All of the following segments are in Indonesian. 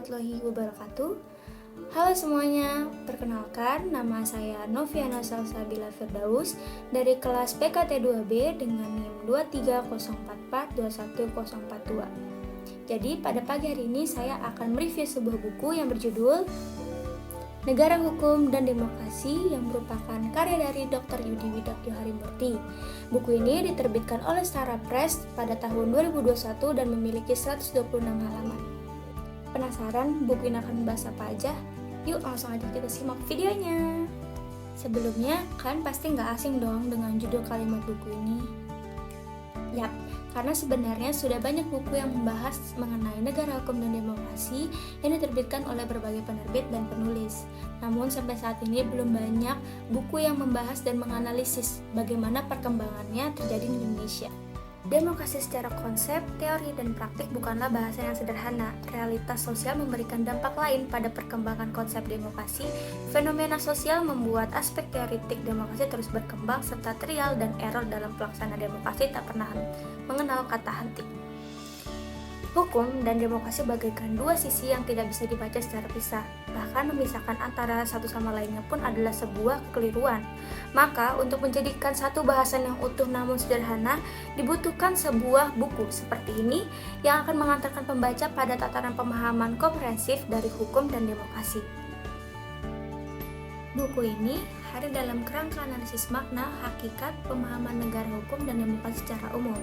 warahmatullahi wabarakatuh. Halo semuanya, perkenalkan nama saya Noviana Salsabila Firdaus dari kelas PKT 2B dengan NIM 23044-21042. Jadi pada pagi hari ini saya akan mereview sebuah buku yang berjudul Negara Hukum dan Demokrasi yang merupakan karya dari Dr. Yudi Widakyo Harimurti. Buku ini diterbitkan oleh Stara Press pada tahun 2021 dan memiliki 126 halaman. Penasaran buku ini akan membahas apa aja? Yuk langsung aja kita simak videonya. Sebelumnya, kalian pasti nggak asing dong dengan judul kalimat buku ini. Yap, karena sebenarnya sudah banyak buku yang membahas mengenai negara hukum dan demokrasi yang diterbitkan oleh berbagai penerbit dan penulis. Namun sampai saat ini belum banyak buku yang membahas dan menganalisis bagaimana perkembangannya terjadi di Indonesia. Demokrasi secara konsep, teori, dan praktik bukanlah bahasa yang sederhana. Realitas sosial memberikan dampak lain pada perkembangan konsep demokrasi. Fenomena sosial membuat aspek teoritik demokrasi terus berkembang, serta trial dan error dalam pelaksanaan demokrasi tak pernah mengenal kata henti. Hukum dan demokrasi bagaikan dua sisi yang tidak bisa dibaca secara pisah. Bahkan memisahkan antara satu sama lainnya pun adalah sebuah kekeliruan. Maka untuk menjadikan satu bahasan yang utuh namun sederhana, dibutuhkan sebuah buku seperti ini yang akan mengantarkan pembaca pada tataran pemahaman komprehensif dari hukum dan demokrasi. Buku ini hadir dalam kerangka analisis makna, hakikat, pemahaman negara hukum dan demokrasi secara umum.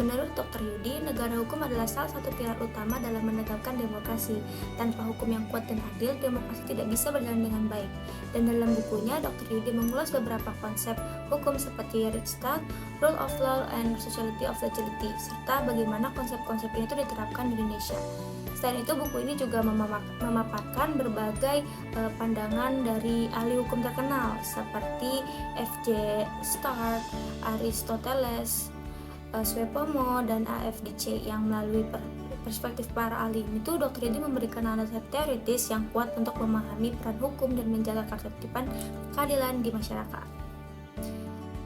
Menurut Dr. Yudi, negara hukum adalah salah satu pilar utama dalam menegakkan demokrasi. Tanpa hukum yang kuat dan adil, demokrasi tidak bisa berjalan dengan baik. Dan dalam bukunya, Dr. Yudi mengulas beberapa konsep hukum seperti Rechtsstaat, Rule of Law, and Sociality of Legality, serta bagaimana konsep-konsep itu diterapkan di Indonesia. Selain itu, buku ini juga memaparkan berbagai pandangan dari ahli hukum terkenal seperti F.J. Stark, Aristoteles, Swepomo, dan AFDC yang melalui perspektif para ahli itu, Dr. Yudi memberikan analisis teoritis yang kuat untuk memahami peran hukum dan menjaga ketertiban keadilan di masyarakat.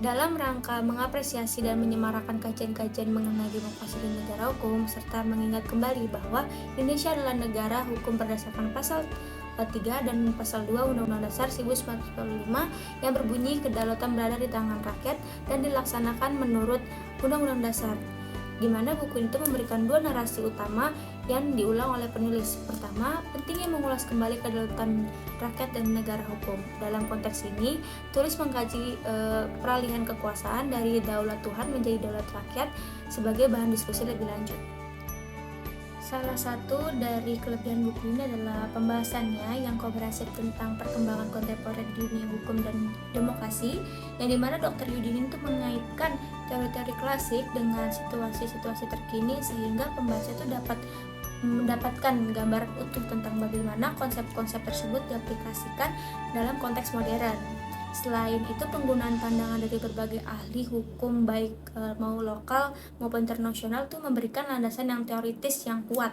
Dalam rangka mengapresiasi dan menyemarakan kajian-kajian mengenai demokrasi di negara hukum, serta mengingat kembali bahwa Indonesia adalah negara hukum berdasarkan pasal 3 dan pasal 2 Undang-Undang Dasar 1945 yang berbunyi kedaulatan berada di tangan rakyat dan dilaksanakan menurut Undang-Undang Dasar, di mana buku itu memberikan dua narasi utama yang diulang oleh penulis. Pertama, pentingnya mengulas kembali kedaulatan rakyat dan negara hukum. Dalam konteks ini, tulis mengkaji peralihan kekuasaan dari daulat Tuhan menjadi daulat rakyat sebagai bahan diskusi lebih lanjut. Salah satu dari kelebihan buku ini adalah pembahasannya yang komprehensif tentang perkembangan kontemporer di dunia hukum dan demokrasi, yang dimana Dr. Yudi itu mengaitkan teori-teori klasik dengan situasi-situasi terkini sehingga pembaca itu dapat mendapatkan gambaran utuh tentang bagaimana konsep-konsep tersebut diaplikasikan dalam konteks modern. Selain itu, penggunaan pandangan dari berbagai ahli hukum baik mau lokal maupun internasional itu memberikan landasan yang teoritis yang kuat.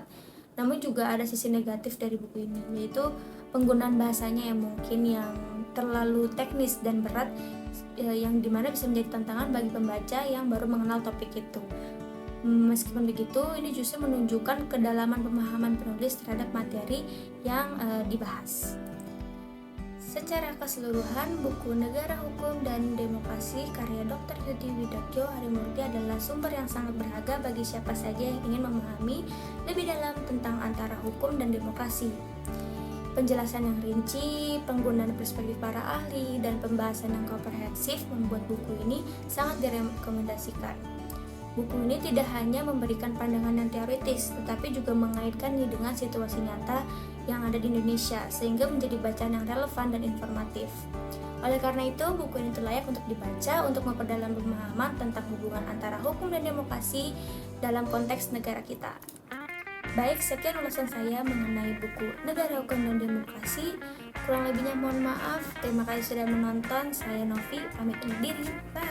Namun juga ada sisi negatif dari buku ini, yaitu penggunaan bahasanya yang mungkin yang terlalu teknis dan berat, yang dimana bisa menjadi tantangan bagi pembaca yang baru mengenal topik itu. Meskipun begitu, ini justru menunjukkan kedalaman pemahaman penulis terhadap materi yang dibahas. Secara keseluruhan, buku Negara Hukum dan Demokrasi karya Dr. Yudi Widakyo Harimurti adalah sumber yang sangat berharga bagi siapa saja yang ingin memahami lebih dalam tentang antara hukum dan demokrasi. Penjelasan yang rinci, penggunaan perspektif para ahli, dan pembahasan yang komprehensif membuat buku ini sangat direkomendasikan. Buku ini tidak hanya memberikan pandangan yang teoritis, tetapi juga mengaitkannya dengan situasi nyata yang ada di Indonesia, sehingga menjadi bacaan yang relevan dan informatif. Oleh karena itu, buku ini layak untuk dibaca untuk memperdalam pemahaman tentang hubungan antara hukum dan demokrasi dalam konteks negara kita. Baik, sekian ulasan saya mengenai buku Negara Hukum dan Demokrasi. Kurang lebihnya mohon maaf. Terima kasih sudah menonton. Saya Novi, pamit undur diri. Bye.